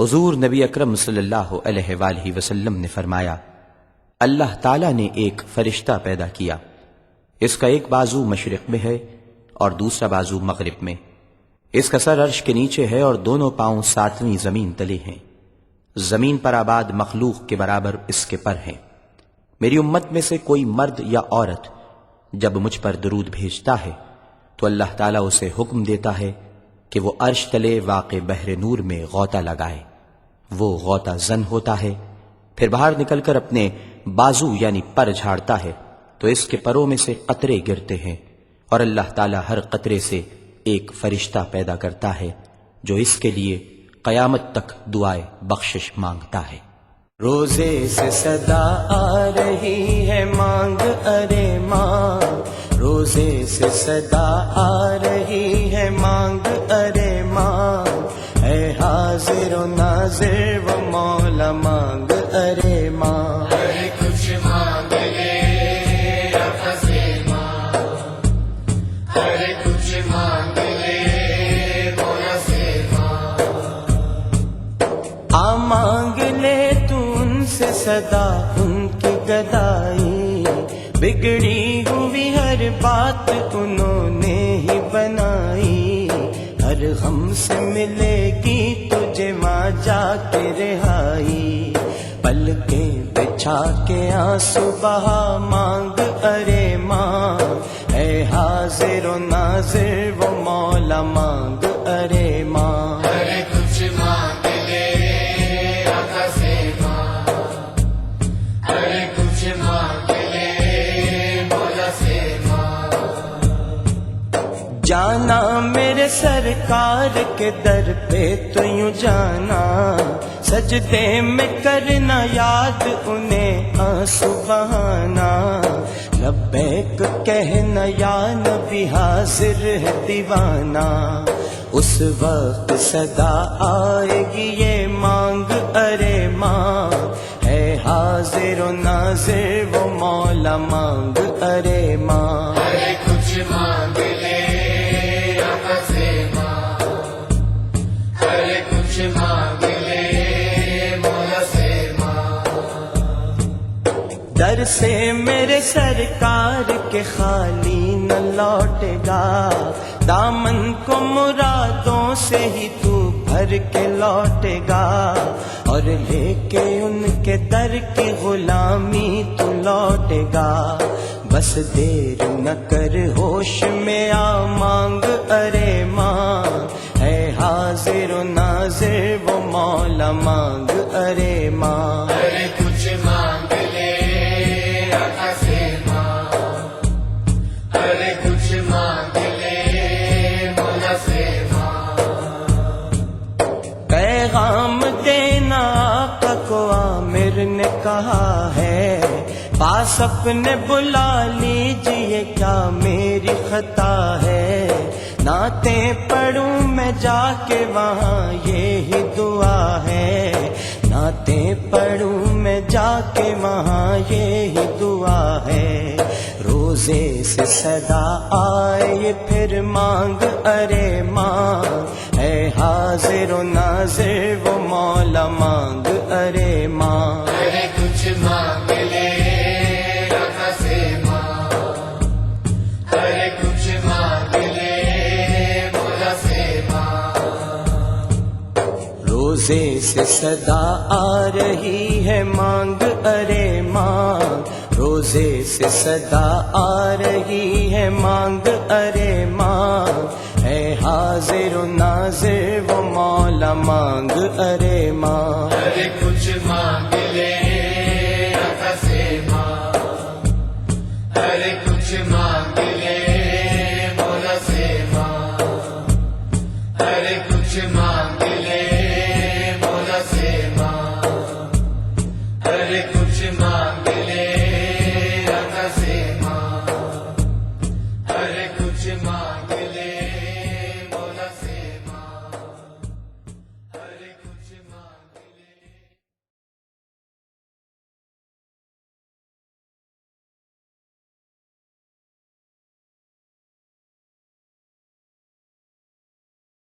حضور نبی اکرم صلی اللہ علیہ وآلہ وسلم نے فرمایا، اللہ تعالیٰ نے ایک فرشتہ پیدا کیا، اس کا ایک بازو مشرق میں ہے اور دوسرا بازو مغرب میں، اس کا سر عرش کے نیچے ہے اور دونوں پاؤں ساتویں زمین تلے ہیں، زمین پر آباد مخلوق کے برابر اس کے پر ہیں۔ میری امت میں سے کوئی مرد یا عورت جب مجھ پر درود بھیجتا ہے تو اللہ تعالیٰ اسے حکم دیتا ہے کہ وہ عرش تلے واقع بحر نور میں غوطہ لگائے، وہ غوطہ زن ہوتا ہے، پھر باہر نکل کر اپنے بازو یعنی پر جھاڑتا ہے تو اس کے پروں میں سے قطرے گرتے ہیں، اور اللہ تعالیٰ ہر قطرے سے ایک فرشتہ پیدا کرتا ہے جو اس کے لیے قیامت تک دعائے بخشش مانگتا ہے۔ روزے سے صدا آ رہی ہے مانگ ارے مانگ، روزے سے صدا آ رہی ہے مانگ ارے مانگ، اے حاضر و ناظر و مولا مانگ ارے مانگ، ارے کچھ مانگ لے رب سے مانگ، ارے کچھ مانگ لے مولا سے مانگ، آ مانگ لے تو ان سے صدا ان کی گدائی، بگڑی ہوئی ہر بات انہوں نے ہی بنائی، ہر غم سے ملے گی تجھے ماں جا کے رہائی، پلکیں بچھا کے آنسو بہا مانگ ارے ماں، اے حاضر و ناظر و مولا مانگ ارے ماں، ارے کچھ مانگ لے رب سے مانگ، ارے کچھ مانگ لے مولا سے مانگ، جانا میرے سرکار کے در پہ تو یوں جانا، سجدے میں کرنا یاد انہیں آنسو بہانا، لبیک کہنا یا نبی حاضر ہے دیوانہ، اس وقت صدا آئے گی یہ مانگ ارے ماں، اے حاضر و ناظر و مولا مانگ ارے ماں، ارے کچھ مانگ لے رب سے مانگ، ارے کچھ مانگ لے مولا سے مانگ، در سے میرے سرکار کے خالی نہ لوٹے گا، دامن کو مرادوں سے ہی تو بھر کے لوٹے گا، اور لے کے ان کے در کی غلامی تو لوٹے گا، بس دیر نہ کر ہوش میں آ مانگ ارے ماں، اے حاضر و ناظر و مولا مانگ ارے ماں، ارے کچھ مانگ لے رب سے مانگ، ارے کچھ مانگ لے مولا سے مانگ، پیغام دینا آقا کو عامر نے کہا ہے، پاس اپنے بلا لیجئے کیا میری خطا ہے، نعتیں پڑھوں میں جا کے وہاں یہی دعا ہے، نعتیں پڑھوں میں جا کے وہاں یہی دعا ہے، روزے سے صدا آئے پھر مانگ ارے ماں، اے حاضر و ناظر و مولا مانگ ارے ماں، ارے کچھ مانگ لے رب سے مانگ، ارے کچھ مانگ لے مولا سے مانگ، روزے سے صدا آ رہی ہے مانگ ارے مانگ، روزے سے صدا آ رہی ہے مانگ ارے مانگ، اے حاضر و ناظر و مولا مانگ ارے ماں، ارے